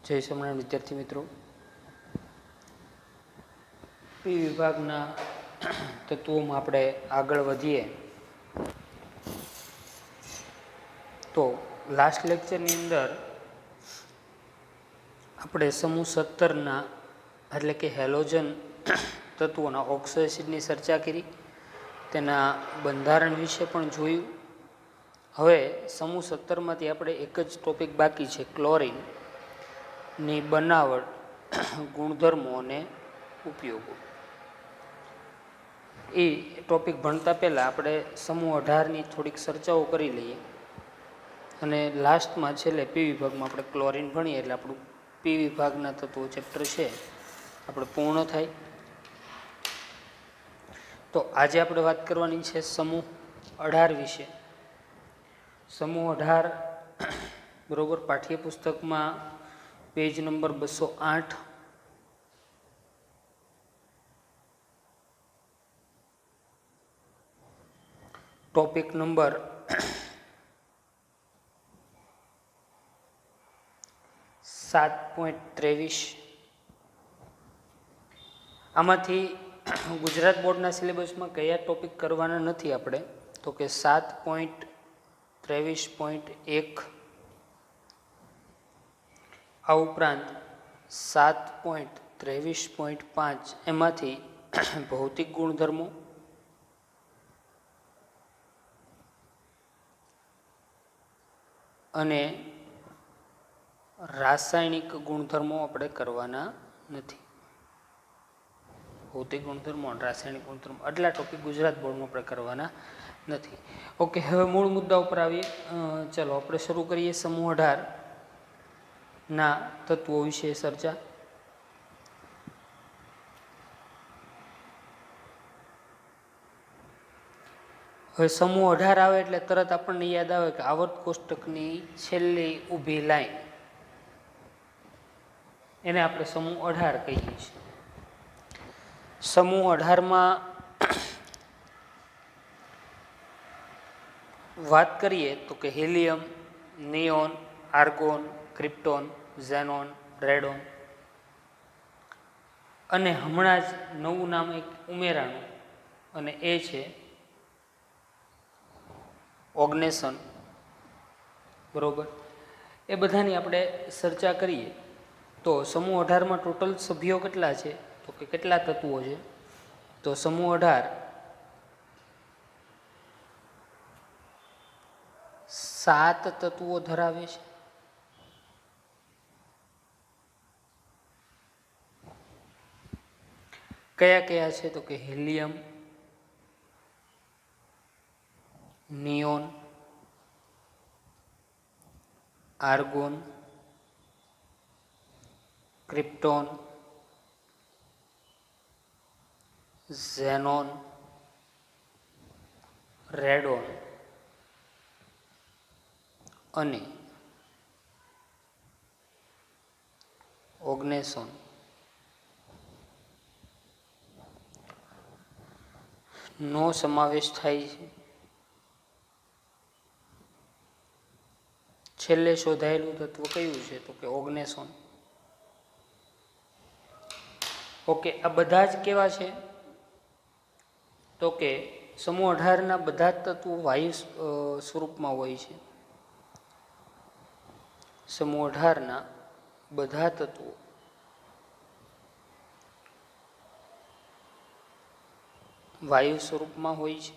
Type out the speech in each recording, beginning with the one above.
જય સ્વામિનારાયણ વિદ્યાર્થી મિત્રો, પી વિભાગના તત્વોમાં આપણે આગળ વધીએ તો લાસ્ટ લેક્ચરની અંદર આપણે સમૂહ 17ના એટલે કે હેલોજન તત્વોના ઓક્સો એસિડની ચર્ચા કરી, તેના બંધારણ વિશે પણ જોયું. હવે સમૂહ 17માંથી આપણે એક જ ટોપિક બાકી છે, ક્લોરિનની બનાવટ, ગુણધર્મો અને ઉપયોગો. એ ટોપિક ભણતા પહેલાં આપણે સમૂહ 18ની થોડીક ચર્ચાઓ કરી લઈએ અને લાસ્ટમાં છેલ્લે પી વિભાગમાં આપણે ક્લોરિન ભણીએ એટલે આપણું પી વિભાગના તત્વો ચેપ્ટર છે આપણે પૂર્ણ થાય. તો આજે આપણે વાત કરવાની છે સમૂહ 18 વિશે. સમૂહ 18 બરોબર પાઠ્યપુસ્તકમાં પેજ નંબર 208, ટોપિક નંબર 7.23. આમાંથી ગુજરાત બોર્ડના સિલેબસમાં કયા ટોપિક કરવાના નથી આપણે, તો કે 7.23.1, આ ઉપરાંત 7.23.5 એમાંથી ભૌતિક ગુણધર્મો, અને રાસાયણિક ગુણધર્મો આપણે કરવાના નથી. ભૌતિક ગુણધર્મો અને રાસાયણિક ગુણધર્મો આટલા ટોપિક ગુજરાત બોર્ડમાં આપણે કરવાના નથી. ઓકે, હવે મૂળ મુદ્દા ઉપર આવીએ. ચાલો આપણે શરૂ કરીએ સમૂહ 18ના તત્વો વિશે ચર્ચા. હવે સમૂહ 18 આવે એટલે તરત આપણને યાદ આવે કે આવર્ત કોષ્ટકની છેલ્લી ઊભી લાઈન, એને આપણે સમૂહ 18 કહીએ છીએ. સમૂહ 18માં વાત કરીએ તો કે helium, neon, argon, krypton, xenon, radon, અને હમણાં જ નવું નામ એક ઉમેરાનું અને એ છે ઓગ્નેસન. બરોબર, એ બધાની આપણે ચર્ચા કરીએ તો સમૂહ 18માં ટોટલ સભ્યો કેટલા છે, તો કે કેટલા તત્વો છે, તો સમૂહ 18 7 તત્વો ધરાવે છે. કયા કયા છે, તો કે helium, neon, argon, krypton, xenon, radon અને ઓગ્નેસોન. નો સમાવેશ થાય છે. છેલ્લે શોધાયેલું તત્વ કયું છે, તો કે ઓગ્નેસોન. ઓકે, આ બધા જ કેવા છે, તો કે સમૂહ 18ના બધા જ તત્વો વાયુ સ્વરૂપમાં હોય છે. સમૂહ 18ના બધા તત્વો વાયુ સ્વરૂપમાં હોય છે.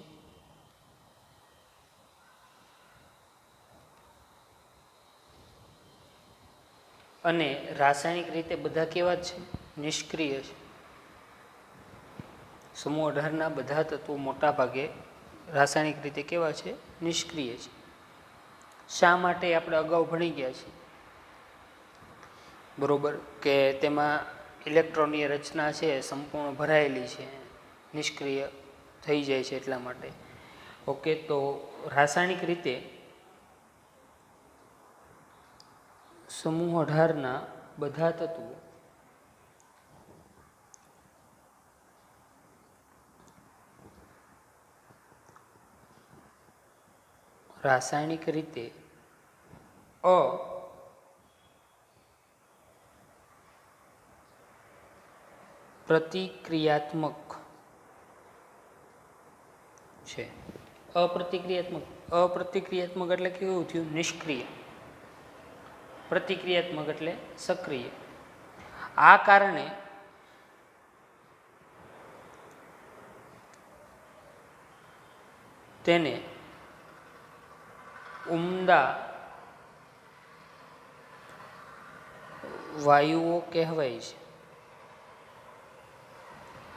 અને રાસાયણિક રીતે બધા કેવા છે, નિષ્ક્રિય છે. સમૂહ 18ના બધા તત્વો મોટા ભાગે રાસાયણિક રીતે કેવા છે, નિષ્ક્રિય છે. શા માટે આપણે અગાઉ ભણી ગયા છીએ, બરોબર, કે તેમાં ઇલેક્ટ્રોનની રચના છે સંપૂર્ણ ભરાયેલી છે, નિષ્ક્રિય થઈ જાય છે એટલા માટે. ઓકે, તો રાસાયણિક રીતે સમૂહ 18ના બધા તત્વો રાસાયણિક રીતે પ્રતિક્રિયાત્મક છે. અપ્રતિક્રિયાત્મક એટલે કેવું થયું? નિષ્ક્રિય. પ્રતિક્રિયાત્મક એટલે સક્રિય. આ કારણે તેને ઉમદા વાયુઓ કહેવાય છે.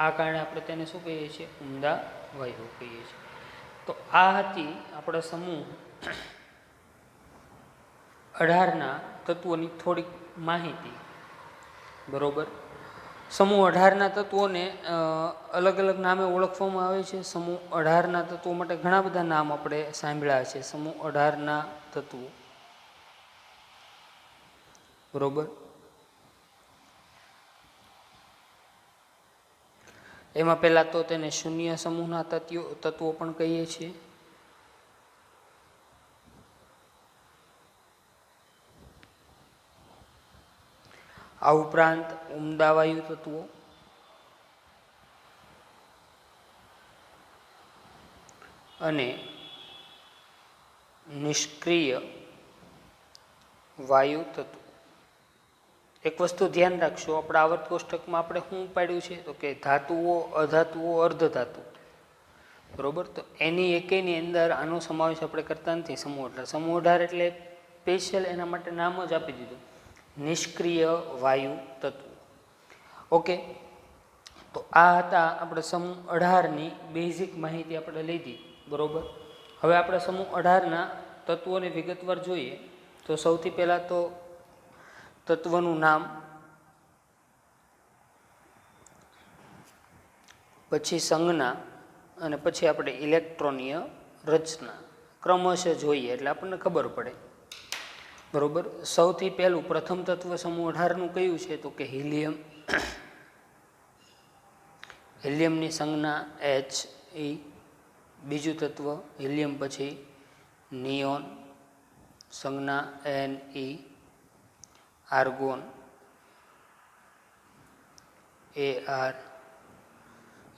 આ કારણે આપણે તેને શું કહીએ છીએ? ઉમદા વાયુઓ કહીએ છીએ. તો આ હતી આપણા સમૂહ 18ના તત્વોની થોડીક માહિતી. બરોબર. સમૂહ 18ના તત્વોને અલગ અલગ નામે ઓળખવામાં આવે છે. સમૂહ 18ના તત્વો માટે ઘણા બધા નામ આપણે સાંભળ્યા છે. સમૂહ 18ના તત્વો. બરોબર. એમાં પહેલા તો તેને શૂન્ય સમૂહના તત્વો પણ કહીએ છીએ. આ ઉપરાંત ઉમદા વાયુ તત્વો, અને નિષ્ક્રિય વાયુ તત્વો. એક વસ્તુ ધ્યાન રાખશો, આપણા આવર્ત કોષ્ટકમાં આપણે શું પાડ્યું છે? તો કે ધાતુઓ, અધાતુઓ, અર્ધધાતુ. બરોબર. તો એની એકેયની અંદર આનો સમાવેશ આપણે કરતા નથી. સમૂહ 18. સમૂહ 18 એટલે સ્પેશિયલ એના માટે નામ જ આપી દીધું, નિષ્ક્રિય વાયુ તત્વો. ઓકે. તો આ હતા આપણે સમૂહ 18ની બેઝિક માહિતી આપણે લીધી. બરોબર. હવે આપણે સમૂહ 18ના તત્વોને વિગતવાર જોઈએ. તો સૌથી પહેલાં તો તત્વનું નામ, પછી સંજ્ઞા, અને પછી આપણે ઇલેક્ટ્રોનીય રચના ક્રમશઃ જોઈએ એટલે આપણને ખબર પડે. બરોબર. સૌથી પહેલું પ્રથમ તત્વ સમૂહ 18નું કયું છે? તો કે હિલિયમ. હિલિયમની સંજ્ઞા He. બીજું તત્વ હિલિયમ પછી નિયોન, સંજ્ઞા Ne. Argon Ar.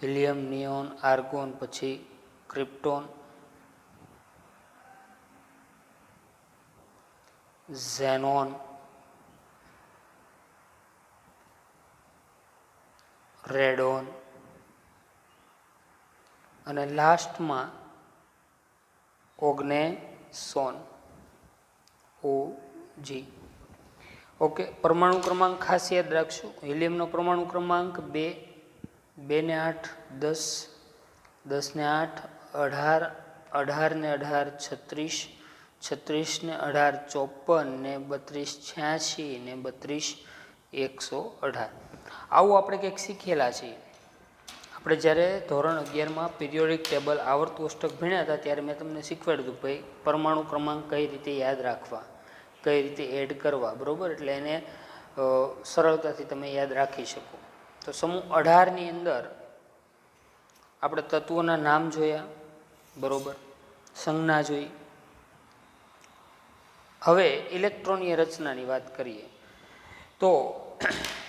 Helium, neon, argon પછી ક્રિપ્ટોન, ઝેનોન, રેડોન, અને લાસ્ટમાં ઓગ્નેસોન, Og. ઓકે. પરમાણુ ક્રમાંક ખાસ યાદ રાખશું. હિલિયમનો પરમાણુ ક્રમાંક 2, 2 ને 8 10, 10 ને 8 18, 18 ને 18 36, 36 ને 18 54 ને 32 86 ને 32 118. આવું આપણે કંઈક શીખેલા છીએ. આપણે જ્યારે ધોરણ 11માં પિરિયોડિક ટેબલ આવર્ત કોષ્ટક ભણ્યા હતા ત્યારે મેં તમને શીખવાડ્યું ભાઈ પરમાણુ ક્રમાંક કઈ રીતે યાદ રાખવા, કઈ રીતે એડ કરવા. બરાબર. એટલે એને સરળતાથી તમે યાદ રાખી શકો. તો સમૂહ 18ની અંદર આપણે તત્વોના નામ જોયા. બરોબર. સંજ્ઞા જોઈ. હવે ઇલેક્ટ્રોનીય રચનાની વાત કરીએ. તો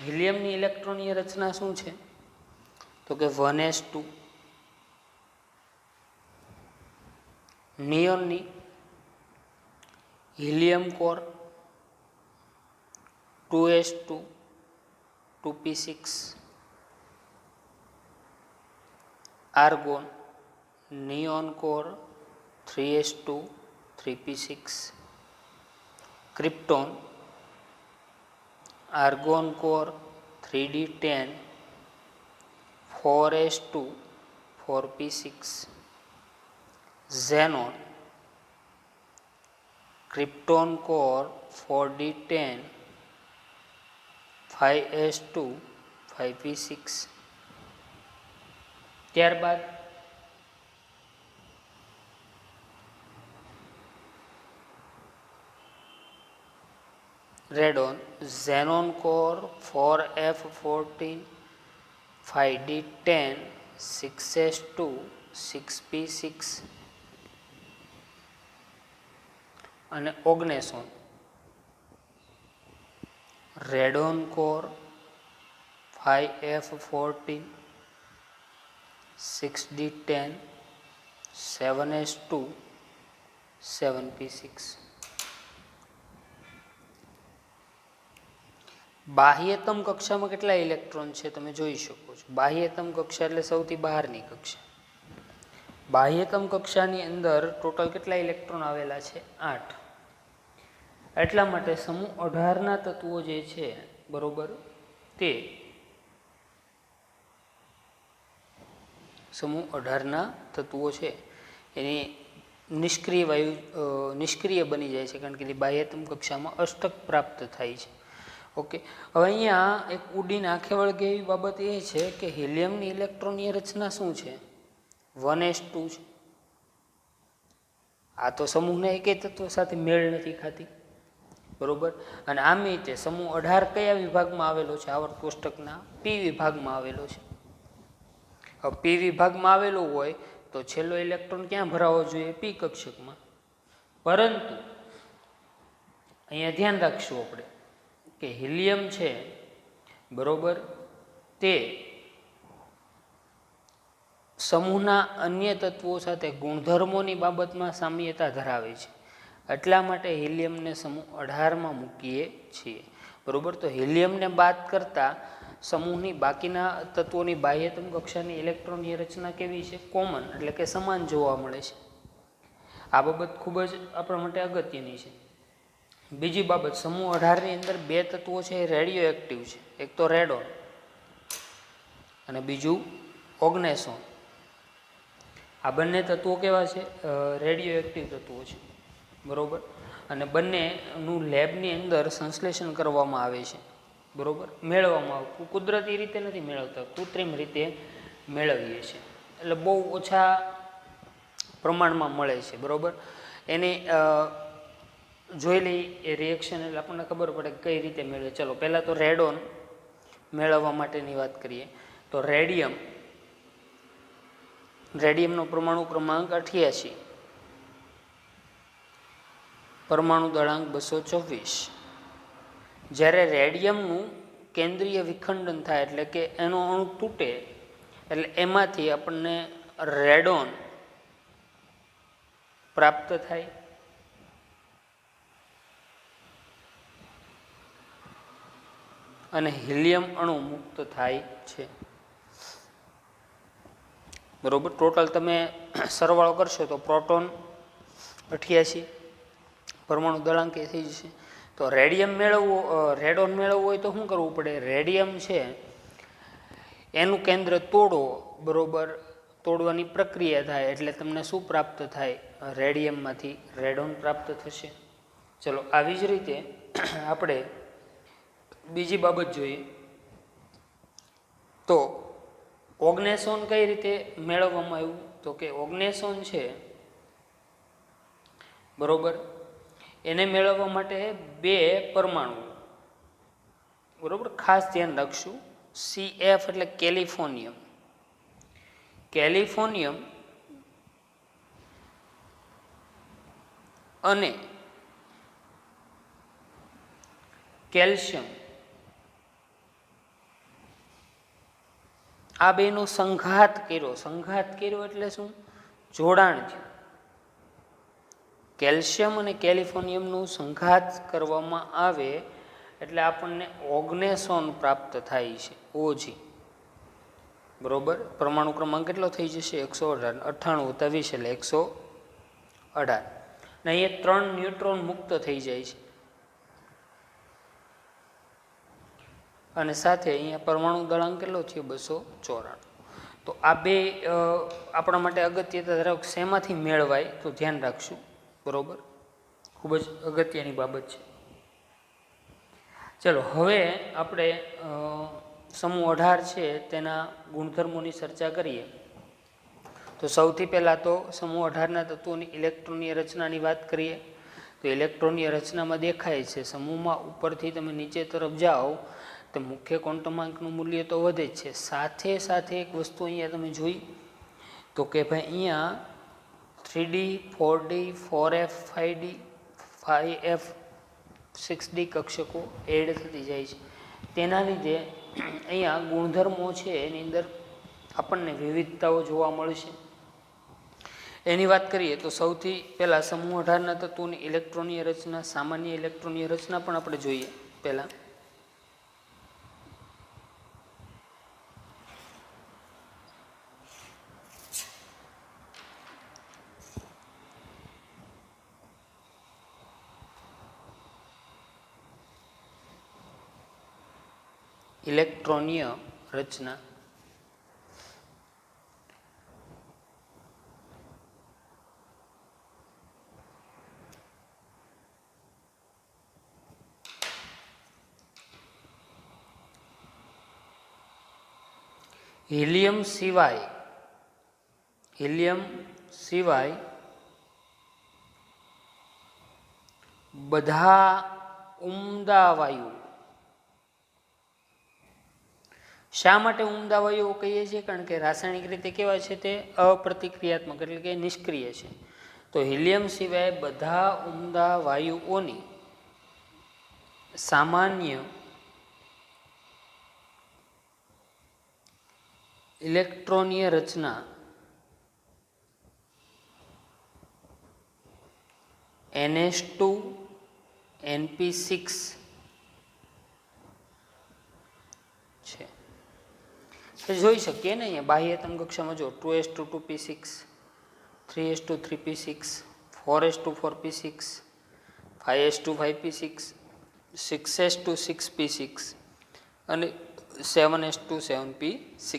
હિલિયમની ઇલેક્ટ્રોનીય રચના શું છે? તો કે 1s2. નિયોનની helium core 2s2 2p6. Argon neon core 3s2 3p6. Krypton argon core 3d10 4s2 4p6. Xenon krypton core 4d10 5s2 5p6. ત્યારબાદ radon xenon core 4f14 5d10 6s2 6p6. અને ઓગ્નેસોન radon core 5F14, 6D10, 7S2, 7P6. બાહ્યતમ કક્ષામાં કેટલા electron છે તમે જોઈ શકો છો. બાહ્યતમ કક્ષા એટલે સૌથી બહારની કક્ષા. બાહ્યતમ કક્ષાની અંદર ટોટલ કેટલા ઇલેક્ટ્રોન આવેલા છે? 8. એટલા માટે સમૂહ 18ના તત્વો જે છે બરોબર, તે સમૂહ 18ના તત્વો છે એની નિષ્ક્રિય બની જાય છે, કારણ કે બાહ્યતમ કક્ષામાં અષ્ટક પ્રાપ્ત થાય છે. ઓકે, હવે અહીંયા એક ઉડીને આંખે વળગે એવી બાબત એ છે કે હિલિયમની ઇલેક્ટ્રોનની રચના શું છે? 1s2 છે. આ તો સમૂહને એકેય તત્વ સાથે મેળ નથી ખાતી, બરોબર. અને આમ તે સમૂહ 18 કયા વિભાગમાં આવેલો છે? આવર્ત કોષ્ટકના પી વિભાગમાં આવેલો છે. હવે પી વિભાગમાં આવેલું હોય તો છેલ્લો ઇલેક્ટ્રોન ક્યાં ભરાવો જોઈએ? પી કક્ષકમાં. પરંતુ અહીંયા ધ્યાન રાખશું આપણે કે હિલિયમ છે બરોબર, તે સમૂહના અન્ય તત્વો સાથે ગુણધર્મોની બાબતમાં સામ્યતા ધરાવે છે. એટલા માટે હિલિયમને સમૂહ 18માં મૂકીએ છીએ, બરોબર. તો હિલિયમને બાદ કરતા સમૂહની બાકીના તત્વોની બાહ્યતમ કક્ષાની ઇલેક્ટ્રોનની રચના કેવી છે? કોમન, એટલે કે સમાન જોવા મળે છે. આ બાબત ખૂબ જ આપણા માટે અગત્યની છે. બીજી બાબત, સમૂહ 18ની અંદર 2 તત્વો છે એ રેડિયો એક્ટિવ છે. એક તો રેડોન અને બીજું ઓગ્નેસોન. આ બંને તત્વો કેવા છે? રેડિયો એક્ટિવ તત્વો છે, બરોબર. અને બંનેનું લેબની અંદર સંશ્લેષણ કરવામાં આવે છે, બરોબર, મેળવવામાં આવે. કુદરતી રીતે નથી મેળવતા, કૃત્રિમ રીતે મેળવીએ છીએ. એટલે બહુ ઓછા પ્રમાણમાં મળે છે, બરોબર. એને જોઈ લઈ એ રિએક્શન એટલે આપણને ખબર પડે કઈ રીતે મેળવે. ચલો પહેલાં તો રેડોન મેળવવા માટેની વાત કરીએ તો રેડિયમનો પરમાણુ ક્રમાંક 88, પરમાણુ દળાંક 224. જ્યારે રેડિયમનું કેન્દ્રીય વિખંડન થાય એટલે કે એનો અણુ તૂટે એટલે એમાંથી આપણને રેડોન પ્રાપ્ત થાય. અને હિલિયમ અણુ મુક્ત થાય છે, બરોબર. ટોટલ તમે સરવાળો કરશો તો પ્રોટોન 88, પરમાણુ દળાંક એ થઈ જશે. તો રેડોન મેળવવું હોય તો શું કરવું પડે? રેડિયમ છે એનું કેન્દ્ર તોડો, બરોબર. તોડવાની પ્રક્રિયા થાય એટલે તમને શું પ્રાપ્ત થાય? રેડિયમમાંથી રેડોન પ્રાપ્ત થશે. ચલો આવી જ રીતે આપણે બીજી બાબત જોઈએ તો ઓગ્નેસોન કઈ રીતે મેળવવામાં આવ્યું? તો કે ઓગ્નેસોન છે બરોબર, એને મેળવવા માટે 2 પરમાણુ, બરોબર, ખાસ ધ્યાન રાખશું. CF એટલે કેલિફોર્નિયમ અને કેલ્શિયમ, આ બેનો સંઘાત કર્યો એટલે શું? જોડાણ થયું. કેલ્શિયમ અને કેલિફોર્નિયમનું સંઘાત કરવામાં આવે એટલે આપણને ઓગ્નેસોન પ્રાપ્ત થાય છે, ઓજી, બરોબર. પરમાણુ ક્રમાંક કેટલો થઈ જશે? 118. 98 + 20 એટલે 118. ને અહીંયા 3 ન્યુટ્રોન મુક્ત થઈ જાય છે અને સાથે અહીંયા પરમાણુ દળાંક કેટલો થયો? 294. તો આ બે આપણા માટે અગત્યતા ધરાવે. શેમાંથી મેળવાય તો ધ્યાન રાખશું, બરોબર. ખૂબ જ અગત્યની બાબત છે. ચલો હવે આપણે સમૂહ 18 છે તેના ગુણધર્મોની ચર્ચા કરીએ. તો સૌથી પહેલાં તો સમૂહ 18ના તત્વોની ઇલેક્ટ્રોનની રચનાની વાત કરીએ તો ઇલેક્ટ્રોનની રચનામાં દેખાય છે સમૂહમાં ઉપરથી તમે નીચે તરફ જાઓ તો મુખ્ય ક્વોન્ટમાંકનું મૂલ્ય તો વધે જ છે. સાથે સાથે એક વસ્તુ અહીંયા તમે જોઈ તો કે ભાઈ અહીંયા 3D, 4D, 4F, 5D, 5F, 6D કક્ષકો add થતી જાય છે. તેના લીધે અહીંયા ગુણધર્મો છે એની અંદર આપણને વિવિધતાઓ જોવા મળશે. એની વાત કરીએ તો સૌથી પહેલાં સમૂહ 18ના તત્વોની ઇલેક્ટ્રોનીય રચના, સામાન્ય ઇલેક્ટ્રોનીય રચના પણ આપણે જોઈએ. પહેલાં ઇલેક્ટ્રોનીય રચના. હિલિયમ સિવાય બધા ઉમદા વાયુ. શા માટે ઉમદા વાયુઓ કહીએ છીએ? કારણ કે રાસાયણિક રીતે કેવા છે? તે અપ્રતિક્રિયાત્મક એટલે કે નિષ્ક્રિય છે. તો હિલિયમ સિવાય બધા ઉમદા વાયુઓની સામાન્ય ઇલેક્ટ્રોનીય રચના NH2NP6 છે. જોઈ શકીએ ને અહીંયા બાહ્યતમ કક્ષામાં જો 2s2 2p6, 3s2 3p6, 4s2 4p6, 5s2 5p6, 6s2 6p6 અને 7s2 7p6.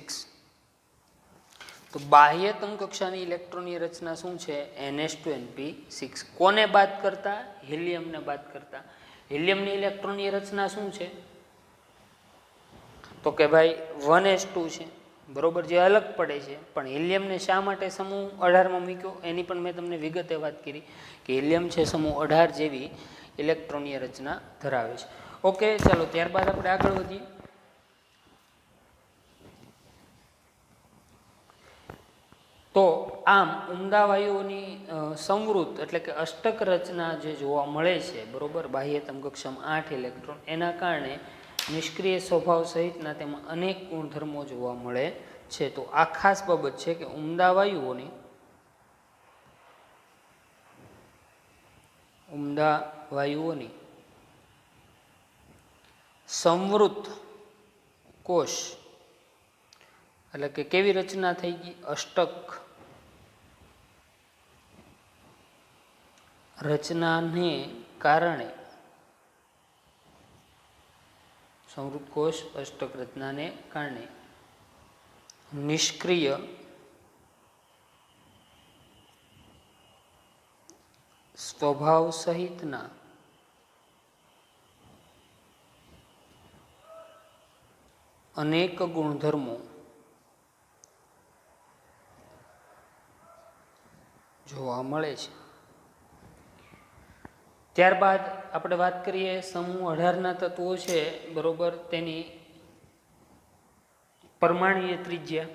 તો બાહ્યતમ કક્ષાની ઇલેક્ટ્રોનની રચના શું છે? NH2NP6. કોને બાદ કરતા? હિલિયમને બાદ કરતા. હિલિયમની ઇલેક્ટ્રોનની રચના શું છે? તો કે ભાઈ 1s2 છે, બરોબર, જે અલગ પડે છે. પણ હિલિયમને શા માટે સમૂહ 18માં મૂક્યો એની પણ મેં તમને વિગતે વાત કરી કે હિલિયમ છે સમૂહ 18 જેવી ઇલેક્ટ્રોનીય રચના ધરાવે છે. ઓકે, ચાલો ત્યારબાદ આપણે આગળ વધીએ. તો આમ ઉમદા વાયુઓની સંવૃત એટલે કે અષ્ટક રચના જે જોવા મળે છે, બરોબર, બાહ્યતમ કક્ષામાં 8 ઇલેક્ટ્રોન, એના કારણે નિષ્ક્રિય સ્વભાવ સહિતના તેમાં અનેક ગુણધર્મો જોવા મળે છે. તો આ ખાસ બાબત છે કે ઉમદા વાયુઓની સંવૃત કોષ એટલે કે કેવી રચના થઈ ગઈ? અષ્ટક રચનાને કારણે, સંવૃત કોષ અષ્ટક રચનાને કારણે નિષ્ક્રિય સ્વભાવ સહિતના અનેક ગુણધર્મો જોવા મળે છે. ત્યારબાદ આપણે વાત કરીએ સમૂહ 18ના તત્વો છે, બરોબર, તેની પરમાણ્વીય ત્રિજ્યા.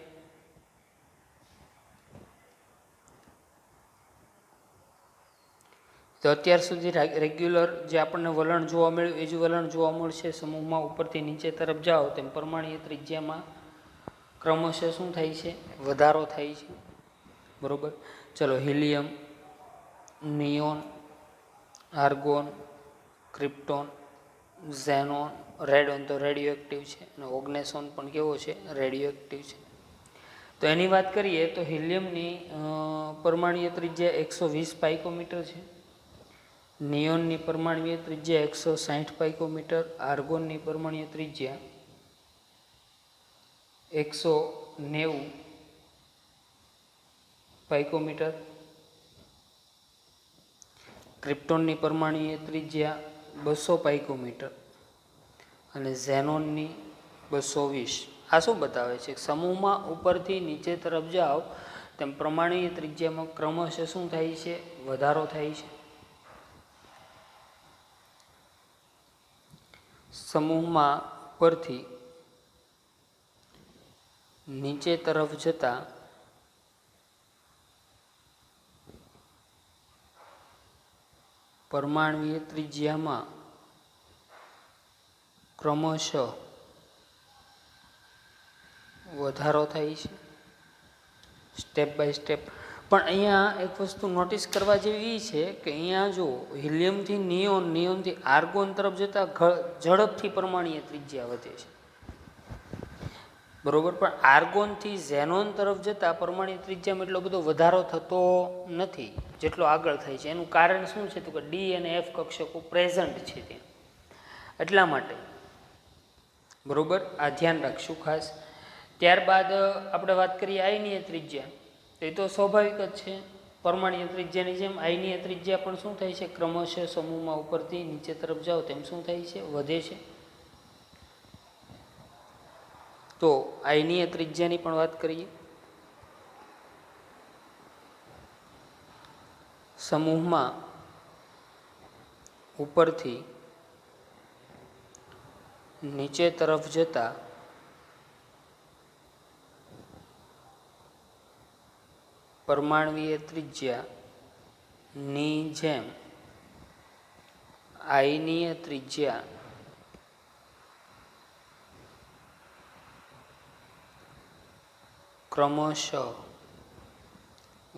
તો અત્યાર સુધી રેગ્યુલર જે આપણને વલણ જોવા મળ્યું એ જ વલણ જોવા મળશે. સમૂહમાં ઉપરથી નીચે તરફ જાઓ તેમ પરમાણ્વીય ત્રિજ્યામાં ક્રમશઃ શું થાય છે? વધારો થાય છે, બરોબર. ચલો, helium, neon, argon, krypton, xenon, radon તો રેડિયો એક્ટિવ છે, અને ઓગ્નેસોન પણ કેવો છે? રેડિયો એક્ટિવ છે. તો એની વાત કરીએ તો હિલિયમની પરમાણ્વીય ત્રિજ્યા 120 પાઇકોમીટર છે, નિયોનની પરમાણ્વીય ત્રિજ્યા 160 પાઇકોમીટર, આર્ગોનની પરમાણ્વીય ત્રિજ્યા 190 પાઇકોમીટર, ક્રિપ્ટોનની પરમાણ્વીય ત્રિજ્યા 200 પાઇકોમીટર અને ઝેનોનની 220. આ શું બતાવે છે? સમૂહમાં ઉપરથી નીચે તરફ જાઓ તેમ પરમાણ્વીય ત્રિજ્યામાં ક્રમશઃ શું થાય છે? વધારો થાય છે. સમૂહમાં ઉપરથી નીચે તરફ જતા પરમાણ્વીય ત્રિજ્યામાં ક્રમશઃ વધારો થાય છે સ્ટેપ બાય સ્ટેપ. પણ અહીંયા એક વસ્તુ નોટિસ કરવા જેવી એ છે કે અહીંયા જો હિલિયમથી નિયોન, નિયોનથી આર્ગોન તરફ જતાં ઝડપથી પરમાણ્વીય ત્રિજ્યા વધે છે, બરોબર. પણ આર્ગોનથી ઝેનોન તરફ જતાં પરમાણ્વીય ત્રિજ્યામાં એટલો બધો વધારો થતો નથી જેટલો આગળ થાય છે. એનું કારણ શું છે તો કે ડી અને એફ કક્ષકો પ્રેઝન્ટ છે ત્યાં, એટલા માટે, બરોબર. આ ધ્યાન રાખશું ખાસ. ત્યારબાદ આપણે વાત કરીએ આયનીય ત્રિજ્યા. એ તો સ્વાભાવિક જ છે, પરમાણ્વીય ત્રિજ્યાની જેમ આયનીય ત્રિજ્યા પણ શું થાય છે, ક્રમશઃ સમૂહમાં ઉપરથી નીચે તરફ જાઓ તેમ શું થાય છે, વધે છે. તો આયનીય ત્રિજ્યાની પણ વાત કરીએ. સમૂહમાં ઉપરથી નીચે તરફ જતા પરમાણ્વીય ત્રિજ્યાની જેમ આયનીય ત્રિજ્યા ક્રમશઃ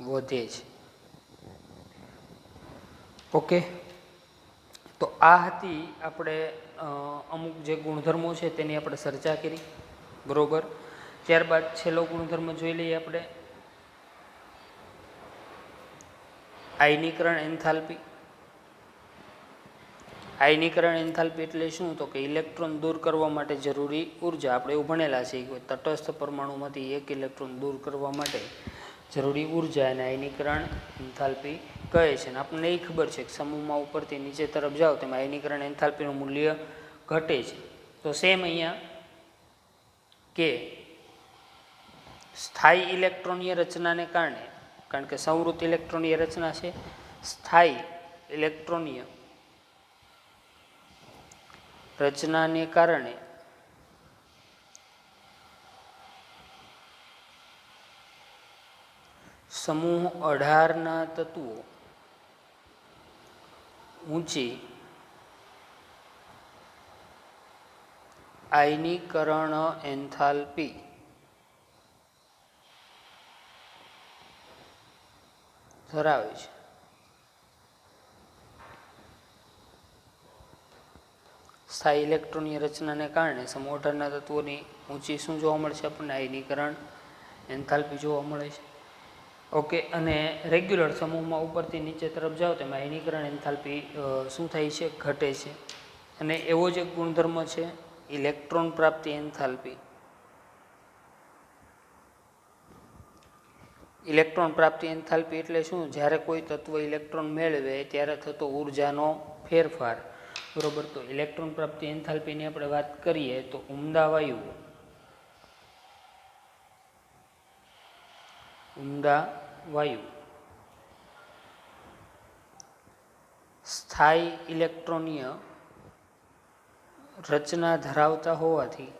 વધે છે. ઓકે, તો આ હતી આપણે અમુક જે ગુણધર્મો છે તેની આપણે ચર્ચા કરી, બરોબર. ત્યારબાદ છેલ્લો ગુણધર્મ જોઈ લઈએ આપણે, આયનીકરણ એન્થાલ્પી. આયનીકરણ એન્થાલ્પી એટલે શું તો કે ઇલેક્ટ્રોન દૂર કરવા માટે જરૂરી ઉર્જા. આપણે એવું ભણેલા છે કે તટસ્થ પરમાણુમાંથી એક ઇલેક્ટ્રોન દૂર કરવા માટે જરૂરી ઉર્જા અને આયનીકરણ એન્થાલ્પી કહે છે. અને આપણને એ ખબર છે કે સમૂહમાં ઉપરથી નીચે તરફ જાઓ તેમાં આયનીકરણ એન્થાલ્પીનું મૂલ્ય ઘટે છે. તો સેમ અહીંયા કે સ્થાયી ઇલેક્ટ્રોનીય રચનાને કારણે, કારણ કે સંવૃત ઇલેક્ટ્રોનીય રચના છે, સ્થાયી ઇલેક્ટ્રોનીય રચનાને કારણે સમૂહ 18ના તત્વો ઊંચી આયનીકરણ એન્થાલ્પી ધરાવે છે. સ્થાયી ઇલેક્ટ્રોનીય રચનાને કારણે સમૂહ 18ના તત્વોની ઊંચી શું જોવા મળશે આપણને, આયનીકરણ એન્થાલ્પી જોવા મળે છે. ઓકે, અને રેગ્યુલર સમૂહમાં ઉપરથી નીચે તરફ જાઓ તેમાં આયનીકરણ એન્થાલ્પી શું થાય છે, ઘટે છે. અને એવો જ એક ગુણધર્મ છે ઇલેક્ટ્રોન પ્રાપ્તિ એન્થાલ્પી. ઇલેક્ટ્રોન પ્રાપ્તિ એન્થાલ્પી એટલે શું, જ્યારે કોઈ તત્વ ઇલેક્ટ્રોન મેળવે ત્યારે થતો ઉર્જાનો ફેરફાર, બરોબર. તો ઇલેક્ટ્રોન પ્રાપ્તિ એન્થાલ્પીની આપણે વાત કરીએ તો ઉમદા વાયુ સ્થાયી ઇલેક્ટ્રોનીય રચના ધરાવતા હોવાથી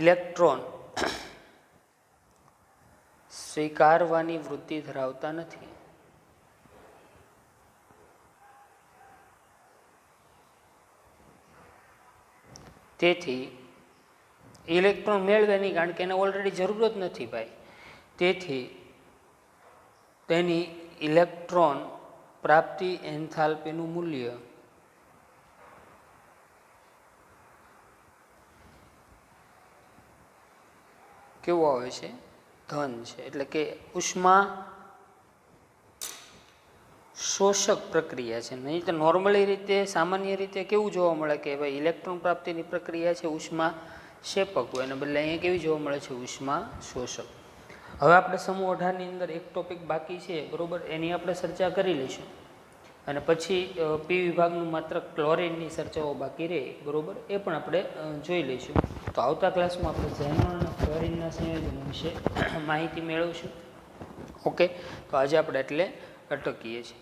ઇલેક્ટ્રોન સ્વીકારવાની વૃત્તિ ધરાવતા નથી. તેથી ઇલેક્ટ્રોન મેળવે નહીં, કારણ કે એને ઓલરેડી જરૂર જ નથી ભાઈ. તેથી તેની ઇલેક્ટ્રોન પ્રાપ્તિ એન્થાલ્પીનું મૂલ્ય કેવું આવે છે, ધન છે. એટલે કે ઉષ્મા શોષક પ્રક્રિયા છે. નહીં તો નોર્મલી રીતે, સામાન્ય રીતે કેવું જોવા મળે કે ભાઈ ઇલેક્ટ્રોન પ્રાપ્તિની પ્રક્રિયા છે ઉષ્મા ક્ષેપક હોય, એને બદલે અહીંયા કેવી જોવા મળે છે, ઉષ્મા શોષક. હવે આપણે સમૂહ 18ની અંદર એક ટોપિક બાકી છે, બરોબર, એની આપણે ચર્ચા કરી લઈશું. અને પછી પી વિભાગનું માત્ર ક્લોરિનની ચર્ચાઓ બાકી રહે, બરોબર, એ પણ આપણે જોઈ લઈશું. તો આવતા ક્લાસમાં આપણે ઝેનોન અને ફ્લોરિનના સંયોજનો વિશે માહિતી મેળવશું. ઓકે, તો આજે આપણે એટલે અટકીએ છીએ.